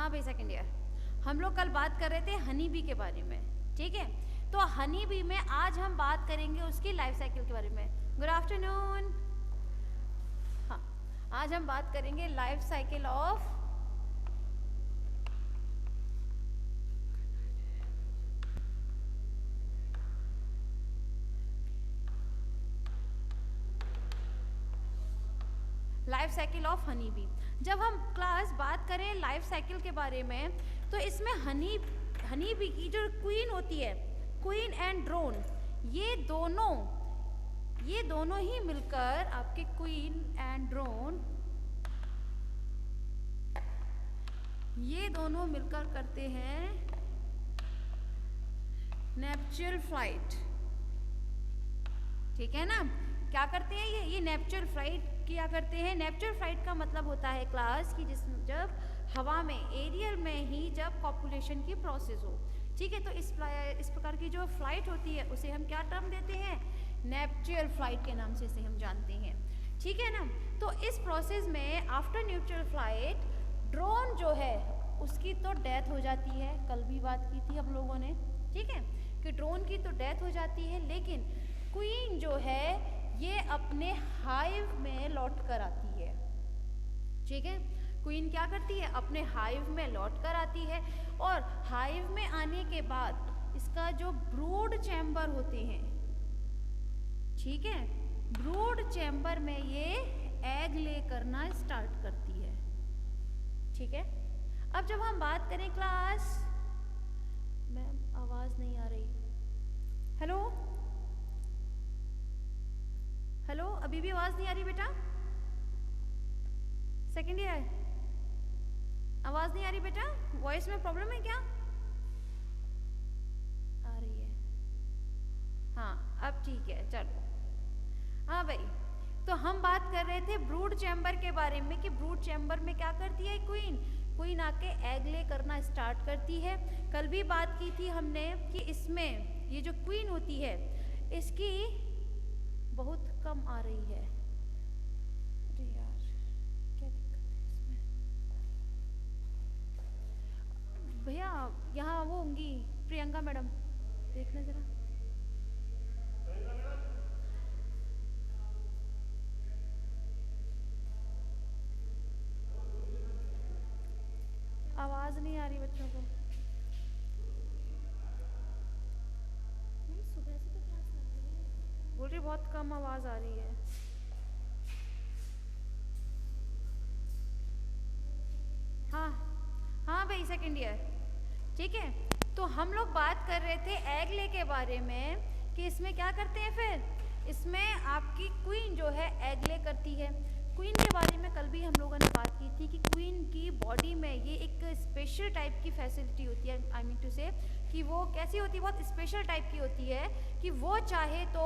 हाँ भाई second year, हम लोग कल बात कर रहे थे हनी बी के बारे में, ठीक है। तो हनी बी में आज हम बात करेंगे उसकी लाइफ साइकिल के बारे में। Good afternoon. हाँ, आज हम बात करेंगे life cycle of honey bee. जब हम क्लास बात करें लाइफ साइकिल के बारे में, तो इसमें हनी बी की जो क्वीन होती है, क्वीन एंड ड्रोन, ये दोनों ही मिलकर आपके क्वीन एंड ड्रोन, ये दोनों मिलकर करते हैं नेप्चुरल फ्लाइट, ठीक है ना। क्या करते हैं ये नेप्चुरल फ्लाइट किया करते हैं। नेप्चुरल फ्लाइट का मतलब होता है क्लास कि जब हवा में, एरियल में ही जब पॉपुलेशन की प्रोसेस हो, ठीक है। तो इस प्रकार की जो फ्लाइट होती है उसे हम क्या टर्म देते हैं, नेप्चुरल फ्लाइट के नाम से इसे हम जानते हैं, ठीक है ना। तो इस प्रोसेस में आफ्टर नेप्चुरल फ्लाइट ड्रोन जो है उसकी तो डेथ हो जाती है, कल भी बात की थी हम लोगों ने, ठीक है, कि ड्रोन की तो डेथ हो जाती है, लेकिन क्वीन जो है ये अपने हाइव में लौट कर आती है, ठीक है। क्वीन क्या करती है, अपने हाइव में लौट कर आती है, और हाइव में आने के बाद इसका जो ब्रूड चैम्बर होते हैं, ठीक है, ब्रूड चैम्बर में ये एग ले करना स्टार्ट करती है, ठीक है। अब जब हम बात करें क्लास, मैम आवाज नहीं आ रही, हेलो हेलो, अभी भी आवाज नहीं आ रही बेटा, सेकंड ईयर आवाज नहीं आ रही बेटा, वॉइस में प्रॉब्लम है क्या, आ रही है, हाँ अब ठीक है, चलो। हाँ भाई, तो हम बात कर रहे थे ब्रूड चैम्बर के बारे में कि ब्रूड चैम्बर में क्या करती है क्वीन आके एग ले करना स्टार्ट करती है। कल भी बात की थी हमने कि इसमें ये जो क्वीन होती है इसकी बहुत कम आ रही है, अरे यार क्या दिक्कत है इसमें, भैया यहाँ वो होंगी प्रियंका मैडम, देखना जरा, आवाज नहीं आ रही बच्चों को, सुबह से तो क्लास लग रही है, बोल रही बहुत कम आवाज आ रही है। हाँ भाई सेकंड ईयर, ठीक है। तो हम लोग बात कर रहे थे एग ले के बारे में कि इसमें क्या करते हैं, फिर इसमें आपकी क्वीन जो है एग ले करती है। क्वीन के बारे में कल भी हम लोगों ने बात की थी कि क्वीन की बॉडी में ये एक स्पेशल टाइप की फैसिलिटी होती है, आई मीन टू से कि वो कैसी होती है, बहुत स्पेशल टाइप की होती है कि वो चाहे तो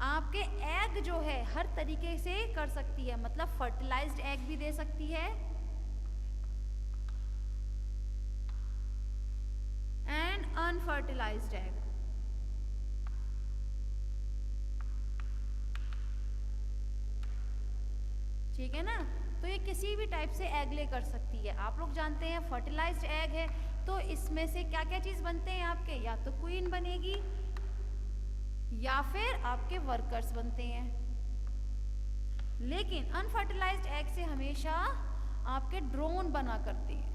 आपके एग जो है हर तरीके से कर सकती है, मतलब फर्टिलाइज्ड एग भी दे सकती है एंड अनफर्टिलाइज्ड एग, ठीक है ना। तो ये किसी भी टाइप से एग ले कर सकती है। आप लोग जानते हैं फर्टिलाइज्ड एग है तो इसमें से क्या क्या चीज बनते हैं आपके, या तो क्वीन बनेगी या फिर आपके वर्कर्स बनते हैं, लेकिन अनफर्टिलाइज्ड एग से हमेशा आपके ड्रोन बना करते हैं,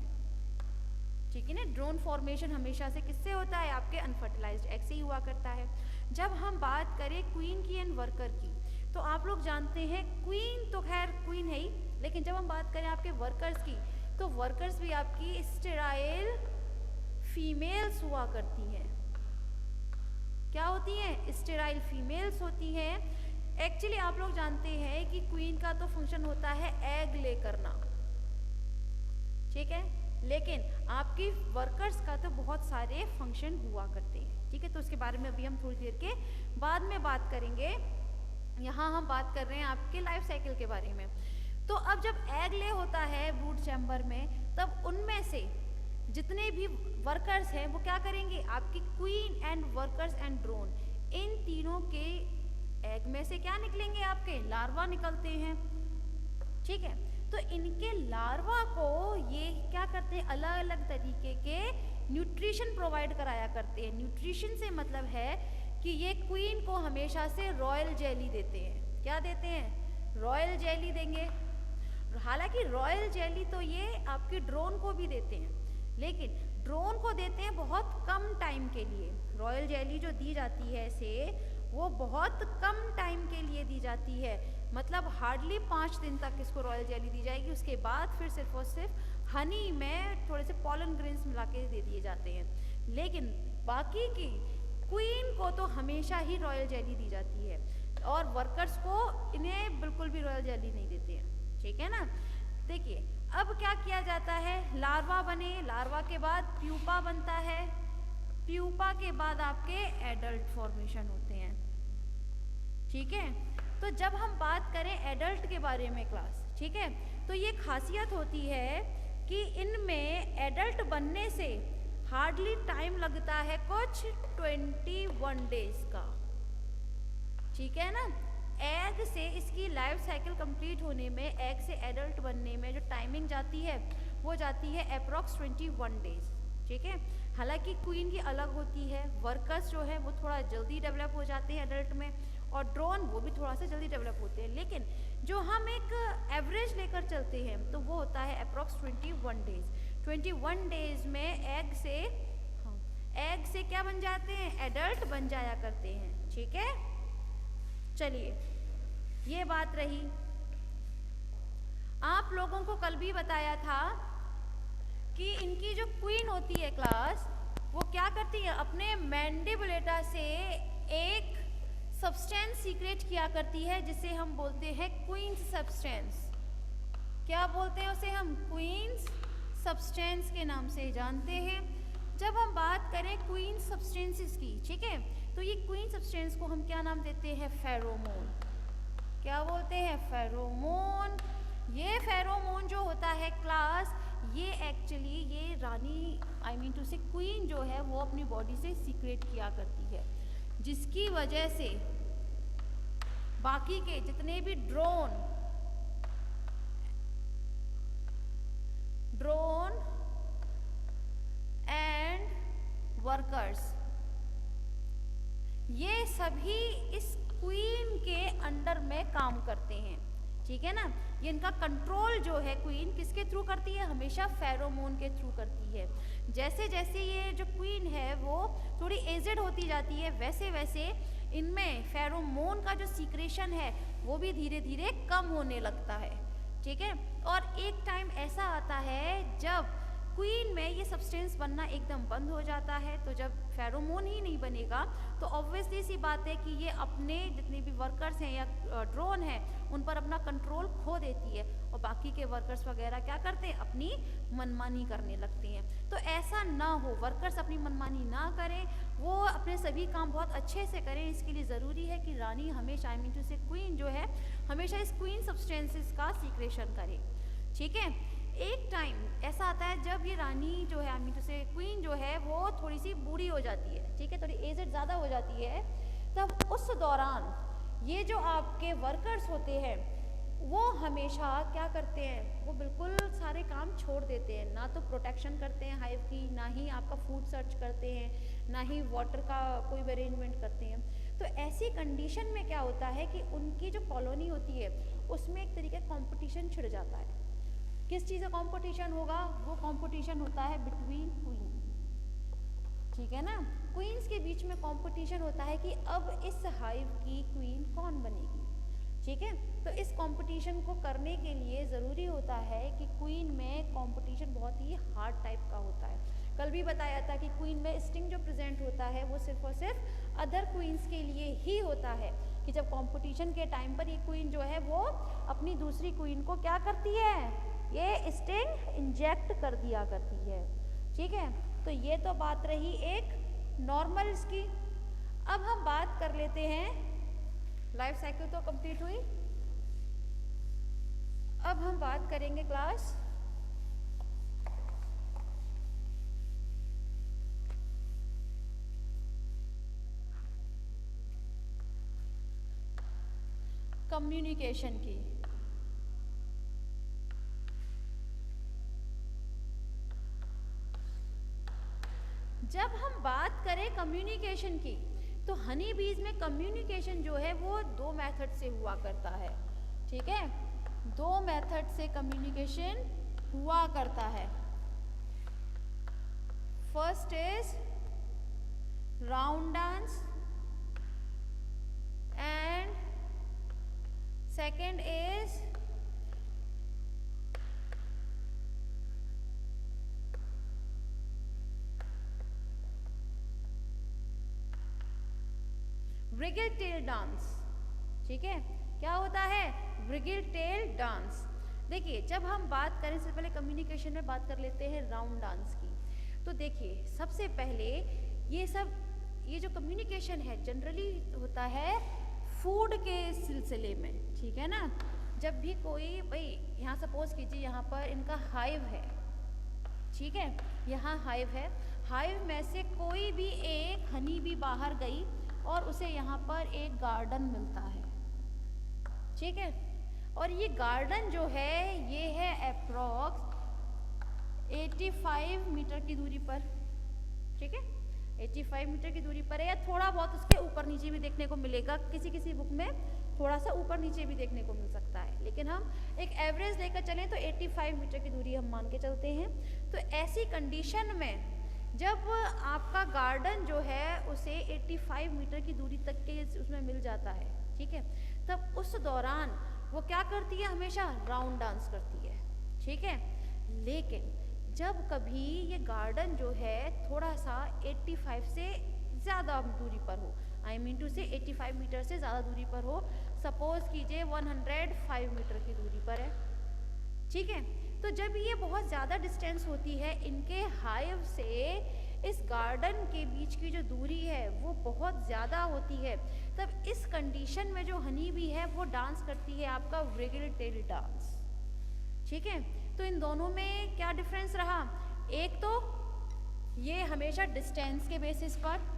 ठीक है ना। ड्रोन फॉर्मेशन हमेशा से किससे होता है, आपके अनफर्टिलाइज्ड एग से ही हुआ करता है। जब हम बात करें क्वीन की एंड वर्कर की, तो आप लोग जानते हैं क्वीन तो खैर क्वीन है ही, लेकिन जब हम बात करें आपके वर्कर्स की, तो वर्कर्स भी आपकी स्टेराइल फीमेल्स हुआ करती हैं। क्या होती हैं, स्टेराइल फीमेल्स होती हैं। एक्चुअली आप लोग जानते हैं कि क्वीन का तो फंक्शन होता है एग ले करना, ठीक है, लेकिन आपकी वर्कर्स का तो बहुत सारे फंक्शन हुआ करते हैं, ठीक है। तो उसके बारे में अभी हम थोड़ी देर के बाद में बात करेंगे। यहाँ हम बात कर रहे हैं आपके लाइफ साइकिल के बारे में। तो अब जब एग ले होता है ब्रूड चैम्बर में, तब उनमें से जितने भी वर्कर्स हैं वो क्या करेंगे, आपकी queen and workers and drone, इन तीनों के एग में से क्या निकलेंगे, आपके लार्वा निकलते हैं, ठीक है। तो इनके लार्वा को ये क्या करते हैं, अलग अलग तरीके के न्यूट्रिशन प्रोवाइड कराया करते हैं। न्यूट्रिशन से मतलब है कि ये क्वीन को हमेशा से रॉयल जेली देते हैं। क्या देते हैं? रॉयल जेली देंगे। हालांकि रॉयल जेली तो ये आपके ड्रोन को भी देते हैं, लेकिन ड्रोन को देते हैं बहुत कम टाइम के लिए। रॉयल जेली जो दी जाती है इसे, वो बहुत कम टाइम के लिए दी जाती है, मतलब हार्डली 5 दिन तक इसको रॉयल जेली दी जाएगी। उसके बाद फिर सिर्फ और सिर्फ हनी में थोड़े से पॉलन ग्रेन्स मिला के दे दिए जाते हैं। लेकिन बाकी की क्वीन को तो हमेशा ही रॉयल जेली दी जाती है, और वर्कर्स को इन्हें बिल्कुल भी रॉयल जेली नहीं देते हैं। ठीक है ना। देखिए अब क्या किया जाता है, लार्वा बने, लार्वा के बाद प्यूपा बनता है, प्यूपा के बाद आपके एडल्ट फॉर्मेशन होते हैं। ठीक है, तो जब हम बात करें एडल्ट के बारे में क्लास, ठीक है, तो ये खासियत होती है कि इनमें एडल्ट बनने से हार्डली टाइम लगता है कुछ 21 डेज का। ठीक है ना। एग से इसकी लाइफ साइकिल कंप्लीट होने में, एग से एडल्ट बनने में जो टाइमिंग जाती है वो जाती है अप्रॉक्स 21 डेज। ठीक है, हालांकि क्वीन की अलग होती है, वर्कर्स जो है वो थोड़ा जल्दी डेवलप हो जाते हैं एडल्ट में, और ड्रोन वो भी थोड़ा सा जल्दी डेवलप होते हैं। लेकिन जो हम एक एवरेज लेकर चलते हैं तो वो होता है अप्रॉक्स 21 डेज। 21 डेज में एग से क्या बन जाते हैं, एडल्ट बन जाया करते हैं। ठीक है, चलिए ये बात रही। आप लोगों को कल भी बताया था कि इनकी जो क्वीन होती है क्लास, वो क्या करती है, अपने मैंडिबुलेटा से एक सब्सटेंस सीक्रेट किया करती है जिसे हम बोलते हैं क्वींस सब्सटेंस। क्या बोलते हैं उसे हम? क्वींस सब्सटेंस के नाम से जानते हैं। जब हम बात करें क्वीन सब्सटेंसेस की, ठीक है, तो ये क्वीन सब्सटेंस को हम क्या नाम देते हैं? फेरोमोन। क्या बोलते हैं? फेरोमोन। ये फेरोमोन जो होता है क्लास, ये एक्चुअली ये रानी टू से क्वीन जो है वो अपनी बॉडी से सीक्रेट किया करती है, जिसकी वजह से बाकी के जितने भी ड्रोन एंड वर्कर्स, ये सभी इस क्वीन के अंडर में काम करते हैं। ठीक है ना। ये इनका कंट्रोल जो है क्वीन किसके थ्रू करती है? हमेशा फेरोमोन के थ्रू करती है। जैसे जैसे ये जो क्वीन है वो थोड़ी एजेड होती जाती है, वैसे वैसे इनमें फेरोमोन का जो सीक्रेशन है वो भी धीरे धीरे कम होने लगता है। ठीक है, और एक टाइम ऐसा आता है जब क्वीन में ये सब्सटेंस बनना एकदम बंद हो जाता है। तो जब फेरोमोन ही नहीं बनेगा तो ऑब्वियसली सी बात है कि ये अपने जितने भी वर्कर्स हैं या ड्रोन हैं उन पर अपना कंट्रोल खो देती है, और बाकी के वर्कर्स वगैरह क्या करते हैं? अपनी मनमानी करने लगते हैं। तो ऐसा ना हो, वर्कर्स अपनी मनमानी ना करें, वो अपने सभी काम बहुत अच्छे से करें। इसके लिए ज़रूरी है कि रानी हमेशा टू से क्वीन जो है हमेशा इस क्वीन सब्सटेंसेस का सीक्रेशन करे। ठीक है, एक टाइम ऐसा आता है जब ये रानी जो है टू से क्वीन जो है वो थोड़ी सी बूढ़ी हो जाती है। ठीक है, थोड़ी एजेड ज़्यादा हो जाती है। तब उस दौरान ये जो आपके वर्कर्स होते हैं वो हमेशा क्या करते हैं? वो बिल्कुल सारे काम छोड़ देते हैं। ना तो प्रोटेक्शन करते हैं हाइव की, ना ही आपका फूड सर्च करते हैं, ना ही वाटर का कोई भी अरेंजमेंट करते हैं। तो ऐसी कंडीशन में क्या होता है कि उनकी जो कॉलोनी होती है उसमें एक तरीके का कॉम्पिटिशन छिड़ जाता है। किस चीज़ का कॉम्पिटिशन होगा? वो कॉम्पिटिशन होता है बिटवीन क्वीन। ठीक है ना, क्वींस के बीच में कंपटीशन होता है कि अब इस हाइव की क्वीन कौन बनेगी। ठीक है, तो इस कंपटीशन को करने के लिए ज़रूरी होता है कि क्वीन में कंपटीशन बहुत ही हार्ड टाइप का होता है। कल भी बताया था कि क्वीन में स्टिंग जो प्रेजेंट होता है वो सिर्फ और सिर्फ अदर क्वींस के लिए ही होता है, कि जब कंपटीशन के टाइम पर ये क्वीन जो है वो अपनी दूसरी क्वीन को क्या करती है? ये स्टिंग इंजेक्ट कर दिया करती है। ठीक है, तो ये तो बात रही एक नॉर्मल इसकी। अब हम बात कर लेते हैं, लाइफ साइकिल तो कंप्लीट हुई, अब हम बात करेंगे क्लास कम्युनिकेशन की। जब हम बात करें कम्युनिकेशन की, तो हनी बीज में कम्युनिकेशन जो है वो दो मेथड से हुआ करता है, ठीक है, दो मेथड से कम्युनिकेशन हुआ करता है। First is round dance and second is wriggle tail dance. ठीक है, क्या होता है व्रिगल टेल डांस। देखिए, जब हम बात करें, इससे पहले कम्युनिकेशन में बात कर लेते हैं राउंड डांस की। तो देखिए, सबसे पहले ये जो कम्युनिकेशन है जनरली होता है फूड के सिलसिले में, ठीक है ना। जब भी कोई, भाई यहाँ सपोज कीजिए यहाँ पर इनका हाइव है, ठीक है, यहाँ हाइव है, हाइव में से कोई भी एक हनी भी बाहर गई और उसे यहाँ पर एक गार्डन मिलता है, ठीक है, और ये गार्डन जो है ये है अप्रॉक्स 85 मीटर की दूरी पर, ठीक है, 85 मीटर की दूरी पर है, या थोड़ा बहुत उसके ऊपर नीचे भी देखने को मिलेगा, किसी बुक में थोड़ा सा ऊपर नीचे भी देखने को मिल सकता है, लेकिन हम एक एवरेज लेकर चलें तो 85 मीटर की दूरी हम मान के चलते हैं। तो ऐसी कंडीशन में जब आपका गार्डन जो है उसे 85 मीटर की दूरी तक के उसमें मिल जाता है, ठीक है, तब उस दौरान वो क्या करती है, हमेशा राउंड डांस करती है, ठीक है। लेकिन जब कभी ये गार्डन जो है थोड़ा सा 85 से ज़्यादा दूरी पर हो, आई मीन टू से 85 मीटर से ज़्यादा दूरी पर हो, सपोज कीजिए 105 मीटर की दूरी पर है, ठीक है, तो जब ये बहुत ज़्यादा डिस्टेंस होती है इनके हाइव से इस गार्डन के बीच की जो दूरी है वो बहुत ज़्यादा होती है, तब इस कंडीशन में जो हनी बी है वो डांस करती है आपका व्रिगल टेल डांस, ठीक है। तो इन दोनों में क्या डिफरेंस रहा, एक तो ये हमेशा डिस्टेंस के बेसिस पर,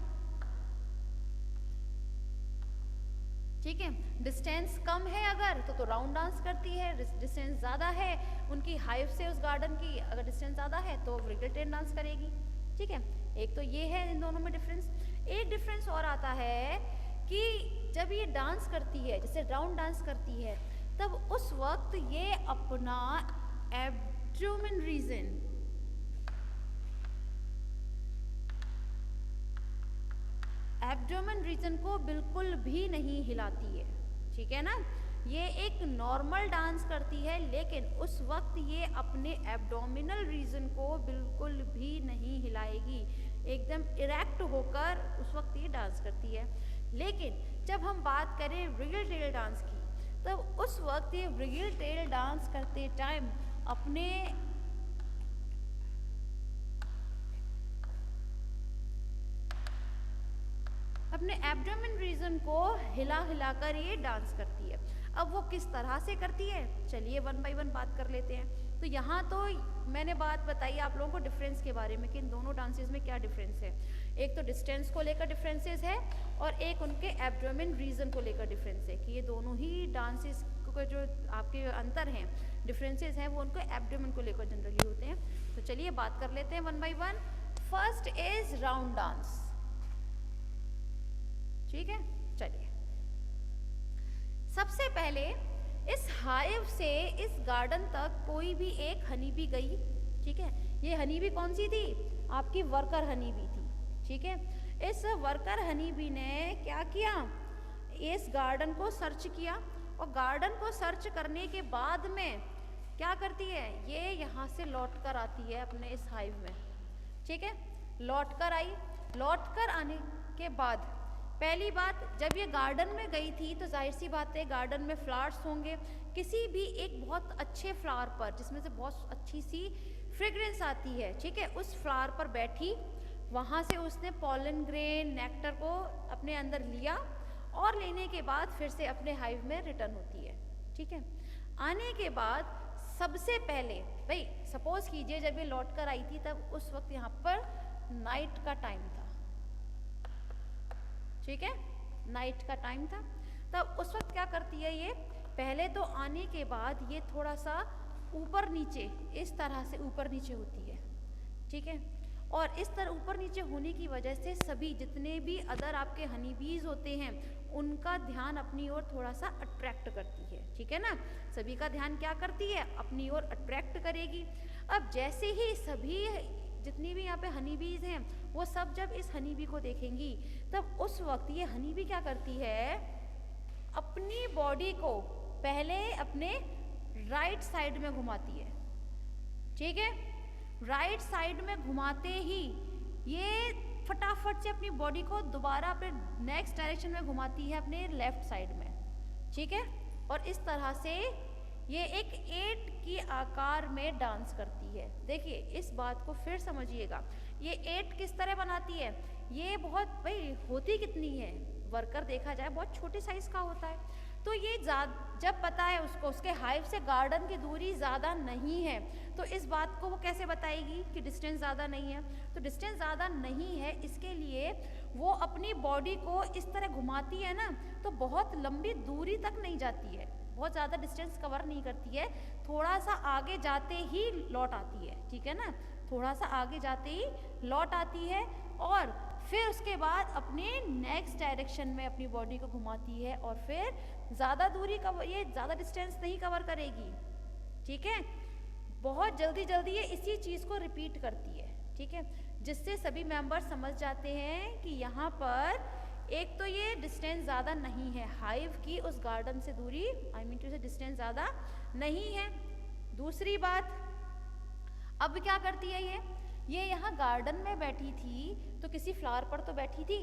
ठीक है, डिस्टेंस कम है अगर तो राउंड डांस करती है, डिस्टेंस ज़्यादा है उनकी हाइव से उस गार्डन की, अगर डिस्टेंस ज़्यादा है तो व्रिगल टेल डांस करेगी, ठीक है। एक तो ये है इन दोनों में डिफरेंस। एक डिफरेंस और आता है कि जब ये डांस करती है, जैसे राउंड डांस करती है, तब उस वक्त ये अपना एब्डोमेन रीजन, एब्डोमेन रीजन को बिल्कुल भी नहीं हिलाती है, ठीक है ना। ये एक नॉर्मल डांस करती है, लेकिन उस वक्त ये अपने एब्डोमिनल रीजन को बिल्कुल भी नहीं हिलाएगी, एकदम इरेक्ट होकर उस वक्त ये डांस करती है। लेकिन जब हम बात करें व्रिगल टेल डांस की, तब उस वक्त ये व्रिगल टेल डांस करते टाइम अपने एब्डोमेन रीजन को हिला कर ये डांस करती है। अब वो किस तरह से करती है, चलिए वन बाय वन बात कर लेते हैं। तो यहाँ तो मैंने बात बताई आप लोगों को डिफरेंस के बारे में कि इन दोनों डांसेस में क्या डिफरेंस है। एक तो डिस्टेंस को लेकर डिफरेंसेस है और एक उनके एब्डोमेन रीजन को लेकर डिफरेंस है, कि ये दोनों ही डांसेस के जो आपके अंतर हैं, डिफरेंसेस हैं, वो उनको एब्डोमेन को लेकर जनरली होते हैं। तो चलिए बात कर लेते हैं one by one. First is round dance, ठीक है। चलिए, सबसे पहले इस हाइव से इस गार्डन तक कोई भी एक हनी बी गई, ठीक है। ये हनी बी कौन सी थी, आपकी वर्कर हनी बी थी, ठीक है। इस वर्कर हनी बी ने क्या किया, इस गार्डन को सर्च किया, और गार्डन को सर्च करने के बाद में क्या करती है, ये यहाँ से लौट कर आती है अपने इस हाइव में, ठीक है। लौट कर आई, लौट कर आने के बाद पहली बात, जब ये गार्डन में गई थी तो जाहिर सी बात है गार्डन में फ्लावर्स होंगे, किसी भी एक बहुत अच्छे फ्लावर पर जिसमें से बहुत अच्छी सी फ्रेग्रेंस आती है, ठीक है, उस फ्लावर पर बैठी, वहाँ से उसने पॉलन ग्रेन नेक्टर को अपने अंदर लिया, और लेने के बाद फिर से अपने हाइव में रिटर्न होती है, ठीक है। आने के बाद सबसे पहले, भाई सपोज कीजिए जब ये लौट कर आई थी तब उस वक्त यहाँ पर नाइट का टाइम था, ठीक है, नाइट का टाइम था। तब उस वक्त क्या करती है, ये पहले तो आने के बाद ये थोड़ा सा ऊपर नीचे, इस तरह से ऊपर नीचे होती है, ठीक है, और इस तरह ऊपर नीचे होने की वजह से सभी जितने भी अदर आपके हनी बीज होते हैं उनका ध्यान अपनी ओर थोड़ा सा अट्रैक्ट करती है, ठीक है ना। सभी का ध्यान क्या करती है, अपनी ओर अट्रैक्ट करेगी। अब जैसे ही सभी जितनी भी यहाँ पे हनी बीज हैं वो सब जब इस हनी बी को देखेंगी तब उस वक्त ये हनी बी क्या करती है, अपनी बॉडी को पहले अपने राइट साइड में घुमाती है, ठीक है। राइट साइड में घुमाते ही ये फटाफट से अपनी बॉडी को दोबारा अपने नेक्स्ट डायरेक्शन में घुमाती है अपने लेफ्ट साइड में, ठीक है। और इस तरह से ये एक 8 की आकार में डांस करती है। देखिए इस बात को फिर समझिएगा, ये 8 किस तरह बनाती है, ये बहुत भाई होती कितनी है, वर्कर देखा जाए बहुत छोटे साइज का होता है। तो ये जब पता है उसको उसके हाइव से गार्डन की दूरी ज़्यादा नहीं है तो इस बात को वो कैसे बताएगी कि डिस्टेंस ज़्यादा नहीं है। तो डिस्टेंस ज़्यादा नहीं है इसके लिए वो अपनी बॉडी को इस तरह घुमाती है ना, तो बहुत लंबी दूरी तक नहीं जाती है, बहुत ज़्यादा डिस्टेंस कवर नहीं करती है, थोड़ा सा आगे जाते ही लौट आती है, ठीक है ना। थोड़ा सा आगे जाते ही लौट आती है और फिर उसके बाद अपने नेक्स्ट डायरेक्शन में अपनी बॉडी को घुमाती है और फिर ज़्यादा दूरी कवर, ये ज़्यादा डिस्टेंस नहीं कवर करेगी, ठीक है। बहुत जल्दी जल्दी ये इसी चीज़ को रिपीट करती है, ठीक है, जिससे सभी मेंबर समझ जाते हैं कि यहाँ पर एक तो ये डिस्टेंस ज़्यादा नहीं है, हाइव की उस गार्डन से दूरी आई मीन टू से डिस्टेंस ज़्यादा नहीं है। दूसरी बात, अब क्या करती है ये यहाँ गार्डन में बैठी थी तो किसी फ्लावर पर तो बैठी थी,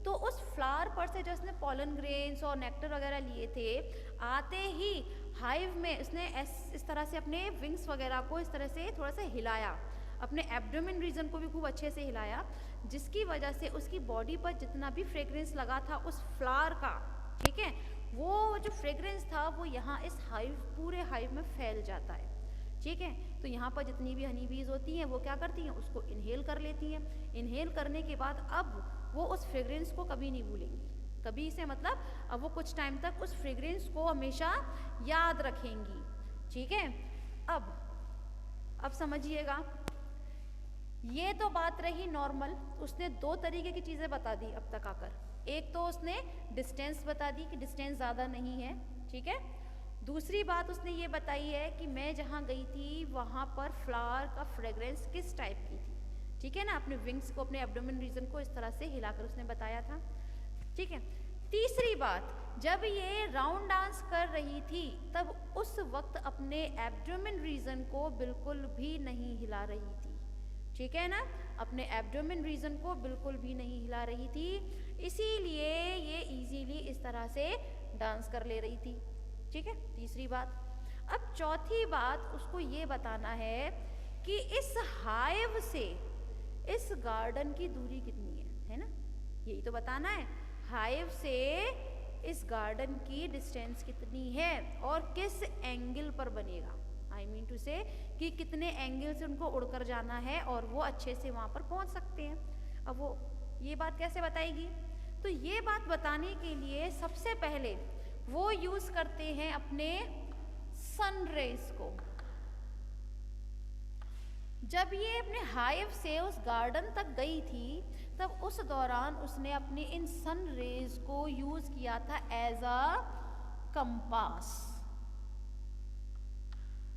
तो उस फ्लावर पर से जो उसने पॉलन ग्रेन्स और नेक्टर वगैरह लिए थे, आते ही हाइव में उसने इस तरह से अपने विंग्स वगैरह को इस तरह से थोड़ा सा हिलाया, अपने एब्डोमेन रीजन को भी खूब अच्छे से हिलाया, जिसकी वजह से उसकी बॉडी पर जितना भी फ्रेग्रेंस लगा था उस फ्लावर का, ठीक है, वो जो फ्रेग्रेंस था वो यहाँ इस हाइव पूरे हाइव में फैल जाता है, ठीक है। तो यहाँ पर जितनी भी हनी बीज होती हैं वो क्या करती हैं, उसको इनहेल कर लेती हैं। इनहेल करने के बाद अब वो उस फ्रेग्रेंस को कभी नहीं भूलेंगी, कभी से मतलब अब वो कुछ टाइम तक उस फ्रेग्रेंस को हमेशा याद रखेंगी, ठीक है। अब समझिएगा, ये तो बात रही नॉर्मल, उसने 2 तरीके की चीज़ें बता दी अब तक आकर। एक तो उसने डिस्टेंस बता दी कि डिस्टेंस ज़्यादा नहीं है, ठीक है। दूसरी बात उसने ये बताई है कि मैं जहाँ गई थी वहाँ पर फ्लावर का फ्रेग्रेंस किस टाइप की थी, ठीक है ना। अपने विंग्स को, अपने एब्डोमेन रीजन को इस तरह से हिलाकर उसने बताया था, ठीक है। तीसरी बात, जब ये राउंड डांस कर रही थी तब उस वक्त अपने एब्डोमेन रीजन को बिल्कुल भी नहीं हिला रही थी, ठीक है ना, अपने एब्डोमेन रीजन को बिल्कुल भी नहीं हिला रही थी, इसीलिए ये इजीली इस तरह से डांस कर ले रही थी, ठीक है। तीसरी बात। अब चौथी बात उसको ये बताना है कि इस हाइव से इस गार्डन की दूरी कितनी है ना, यही तो बताना है। हाइव से इस गार्डन की डिस्टेंस कितनी है और किस एंगल पर बनेगा, आई मीन टू से कि कितने एंगल से उनको उड़कर जाना है और वो अच्छे से वहाँ पर पहुँच सकते हैं। अब वो ये बात कैसे बताएगी, तो ये बात बताने के लिए सबसे पहले वो यूज करते हैं अपने सन रेज को। जब ये अपने हाइव से उस गार्डन तक गई थी तब उस दौरान उसने अपने इन सन रेज को यूज किया था एज अ कंपास,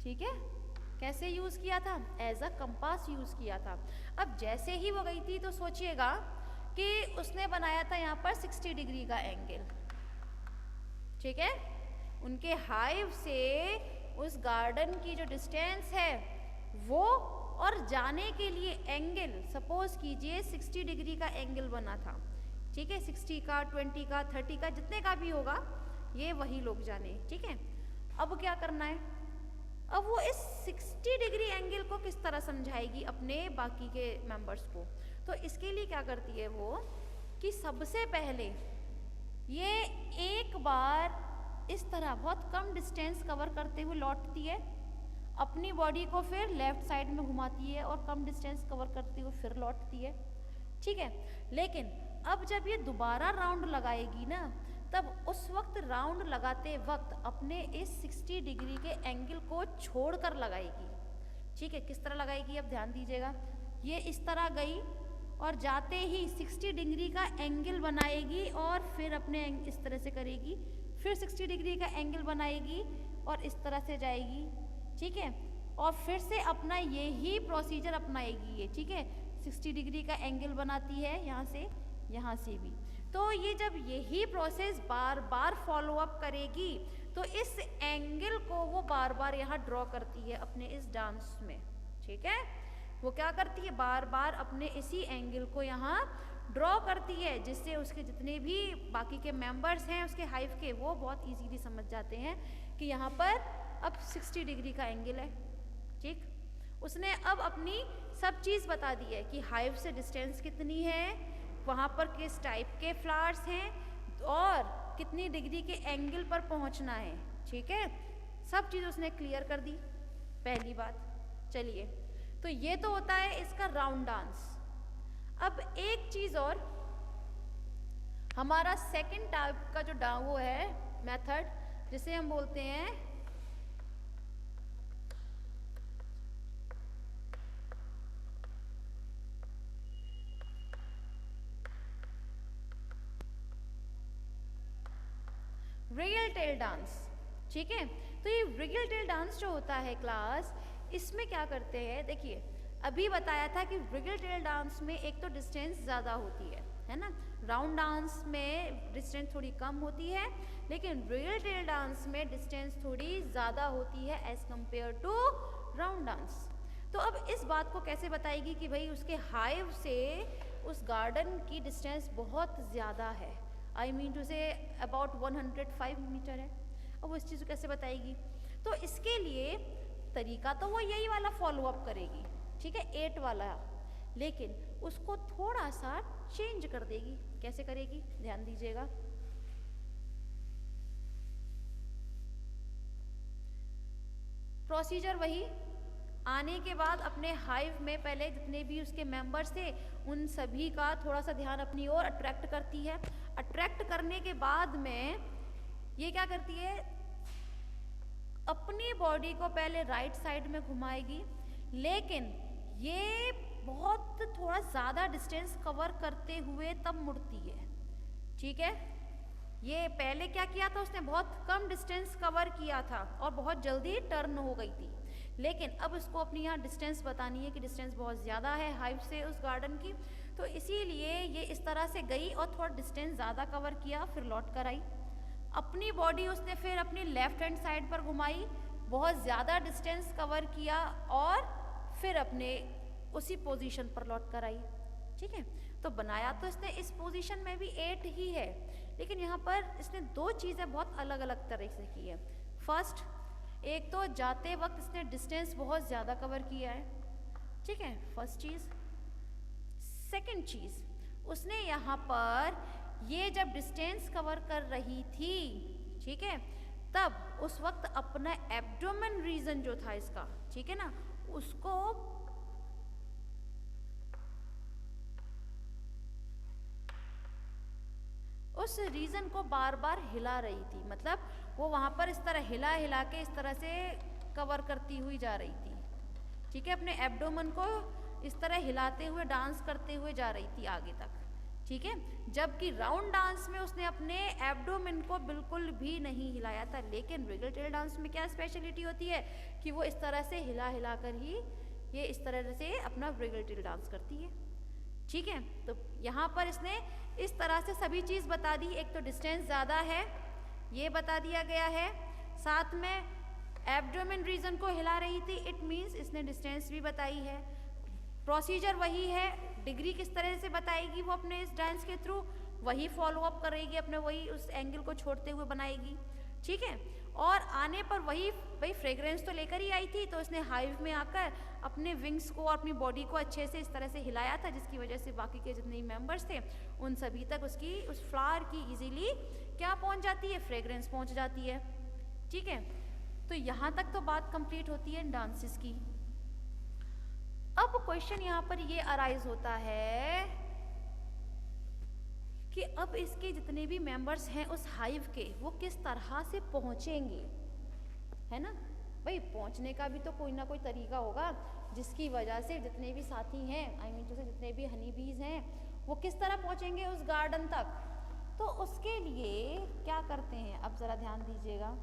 ठीक है। कैसे यूज किया था, एज अ कंपास यूज किया था। अब जैसे ही वो गई थी तो सोचिएगा कि उसने बनाया था यहाँ पर 60 डिग्री का एंगल, ठीक है। उनके हाइव से उस गार्डन की जो डिस्टेंस है वो और जाने के लिए एंगल, सपोज कीजिए 60 डिग्री का एंगल बना था, ठीक है, 60 का, 20 का, 30 का, जितने का भी होगा, ये वही लोग जाने, ठीक है। अब क्या करना है, अब वो इस 60 डिग्री एंगल को किस तरह समझाएगी अपने बाकी के मेंबर्स को। तो इसके लिए क्या करती है वो कि सबसे पहले ये एक बार इस तरह बहुत कम डिस्टेंस कवर करते हुए लौटती है, अपनी बॉडी को फिर लेफ्ट साइड में घुमाती है और कम डिस्टेंस कवर करते हुए फिर लौटती है, ठीक है। लेकिन अब जब ये दोबारा राउंड लगाएगी ना, तब उस वक्त राउंड लगाते वक्त अपने इस 60 डिग्री के एंगल को छोड़कर लगाएगी, ठीक है। किस तरह लगाएगी अब ध्यान दीजिएगा। ये इस तरह गई और जाते ही 60 डिग्री का एंगल बनाएगी और फिर अपने इस तरह से करेगी, फिर 60 डिग्री का एंगल बनाएगी और इस तरह से जाएगी, ठीक है, और फिर से अपना यही प्रोसीजर अपनाएगी ये, ठीक है, 60 डिग्री का एंगल बनाती है यहाँ से भी। तो ये जब यही प्रोसेस बार बार फॉलो अप करेगी तो इस एंगल को वो बार बार यहाँ ड्रॉ करती है अपने इस डांस में, ठीक है। वो क्या करती है, बार बार अपने इसी एंगल को यहाँ ड्रॉ करती है, जिससे उसके जितने भी बाकी के मेंबर्स हैं उसके हाइव के, वो बहुत इजीली समझ जाते हैं कि यहाँ पर अब 60 डिग्री का एंगल है, ठीक। उसने अब अपनी सब चीज़ बता दी है कि हाइव से डिस्टेंस कितनी है, वहाँ पर किस टाइप के फ्लावर्स हैं और कितनी डिग्री के एंगल पर पहुँचना है, ठीक है। सब चीज़ उसने क्लियर कर दी, पहली बात। चलिए, तो ये तो होता है इसका राउंड डांस। अब एक चीज़ और, हमारा सेकंड टाइप का जो वो है मेथड, जिसे हम बोलते हैं रिगल टेल डांस, ठीक है। तो ये रिगल टेल डांस जो होता है क्लास, इसमें क्या करते हैं, देखिए अभी बताया था कि रिगल टेल डांस में एक तो डिस्टेंस ज़्यादा होती है ना, राउंड डांस में डिस्टेंस थोड़ी कम होती है, लेकिन रिगल टेल डांस में डिस्टेंस थोड़ी ज़्यादा होती है as compared to round dance. तो अब इस बात को कैसे बताएगी कि भाई उसके हाइव से उस गार्डन की डिस्टेंस बहुत ज़्यादा है, I mean to say about 105 metre है। अब वो इस चीज़ को कैसे बताएगी, तो इसके लिए तरीका तो वो यही वाला फॉलो अप करेगी, ठीक है, 8 वाला, लेकिन उसको थोड़ा सा चेंज कर देगी। कैसे करेगी, ध्यान दीजिएगा। प्रोसीजर वही, आने के बाद अपने हाइव में पहले जितने भी उसके मेंबर्स थे उन सभी का थोड़ा सा ध्यान अपनी ओर अट्रैक्ट करती है। अट्रैक्ट करने के बाद में ये क्या करती है, अपनी बॉडी को पहले राइट साइड में घुमाएगी, लेकिन ये बहुत थोड़ा ज़्यादा डिस्टेंस कवर करते हुए तब मुड़ती है, ठीक है। ये पहले क्या किया था, उसने बहुत कम डिस्टेंस कवर किया था और बहुत जल्दी टर्न हो गई थी, लेकिन अब उसको अपनी यहाँ डिस्टेंस बतानी है कि डिस्टेंस बहुत ज़्यादा है हाइव से उस गार्डन की, तो इसीलिए ये इस तरह से गई और थोड़ा डिस्टेंस ज़्यादा कवर किया, फिर लौट कर आई। अपनी बॉडी उसने फिर अपनी लेफ्ट हैंड साइड पर घुमाई, बहुत ज़्यादा डिस्टेंस कवर किया और फिर अपने उसी पोजीशन पर लौट कर आई, ठीक है। तो बनाया तो इसने इस पोजीशन में भी 8 ही है, लेकिन यहाँ पर इसने 2 चीज़ें बहुत अलग अलग तरह से की है। फर्स्ट, एक तो जाते वक्त इसने डिस्टेंस बहुत ज़्यादा कवर किया है, ठीक है, फर्स्ट चीज़। सेकंड चीज़, उसने यहाँ पर ये जब डिस्टेंस कवर कर रही थी, ठीक है, तब उस वक्त अपना एब्डोमेन रीजन जो था इसका, ठीक है ना, उसको उस रीजन को बार बार हिला रही थी, मतलब वो वहाँ पर इस तरह हिला हिला के इस तरह से कवर करती हुई जा रही थी, ठीक है, अपने एब्डोमेन को इस तरह हिलाते हुए डांस करते हुए जा रही थी आगे तक, ठीक है। जबकि राउंड डांस में उसने अपने एब्डोमेन को बिल्कुल भी नहीं हिलाया था, लेकिन रिगल टेल डांस में क्या स्पेशलिटी होती है कि वो इस तरह से हिला हिला कर ही ये इस तरह से अपना रिगल टेल डांस करती है, ठीक है। तो यहाँ पर इसने इस तरह से सभी चीज़ बता दी, एक तो डिस्टेंस ज़्यादा है ये बता दिया गया है, साथ में एब्डोमेन रीजन को हिला रही थी, इट मीन्स इसने डिस्टेंस भी बताई है। प्रोसीजर वही है, डिग्री किस तरह से बताएगी वो अपने इस डांस के थ्रू, वही फॉलो अप करेगी, अपने वही उस एंगल को छोड़ते हुए बनाएगी, ठीक है। और आने पर वही फ्रेग्रेंस तो लेकर ही आई थी, तो उसने हाइव में आकर अपने विंग्स को और अपनी बॉडी को अच्छे से इस तरह से हिलाया था, जिसकी वजह से बाकी के जितने मेंबर्स थे उन सभी तक उसकी उस फ्लावर की इजीली क्या पहुंच जाती है, फ्रेग्रेंस पहुंच जाती है, ठीक है। तो यहाँ तक तो बात कंप्लीट होती है डांसेस की। अब क्वेश्चन यहाँ पर ये अराइज होता है कि अब इसके जितने भी मेंबर्स हैं उस हाइव के, वो किस तरह से पहुंचेंगे, है ना। भाई पहुंचने का भी तो कोई ना कोई तरीका होगा जिसकी वजह से जितने भी साथी हैं, आई मीन जैसे जितने भी हनी बीज हैं, वो किस तरह पहुंचेंगे उस गार्डन तक। तो उसके लिए क्या करते हैं, अब ज़रा ध्यान दीजिएगा,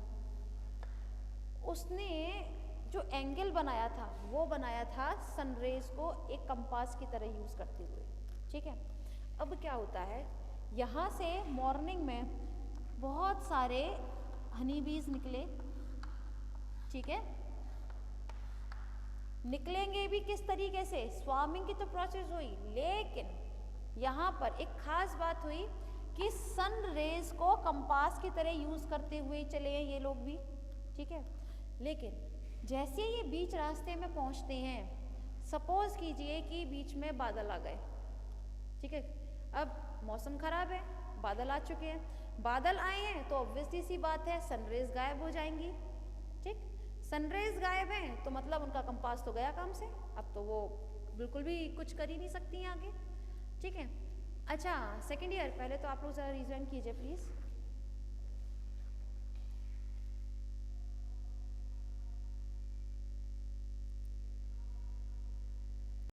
उसने जो एंगल बनाया था वो बनाया था सनरेज को एक कंपास की तरह यूज़ करते हुए। ठीक है, अब क्या होता है, यहाँ से मॉर्निंग में बहुत सारे हनी बीज निकले। ठीक है, निकलेंगे भी किस तरीके से, स्वार्मिंग की तो प्रोसेस हुई, लेकिन यहाँ पर एक खास बात हुई कि सन रेज को कंपास की तरह यूज करते हुए चले हैं ये लोग भी। ठीक है, लेकिन जैसे ये बीच रास्ते में पहुँचते हैं, सपोज कीजिए कि बीच में बादल आ गए। ठीक है, अब मौसम खराब है, बादल आ चुके हैं, बादल आए हैं तो ऑब्वियसली सी बात है सनरेज गायब हो जाएंगी। ठीक, सनरेज गायब हैं तो मतलब उनका कंपास तो गया काम से, अब तो वो बिल्कुल भी कुछ कर ही नहीं सकती हैं आगे। ठीक है, अच्छा सेकंड ईयर, पहले तो आप लोग ज़रा रिजवाइन कीजिए प्लीज़।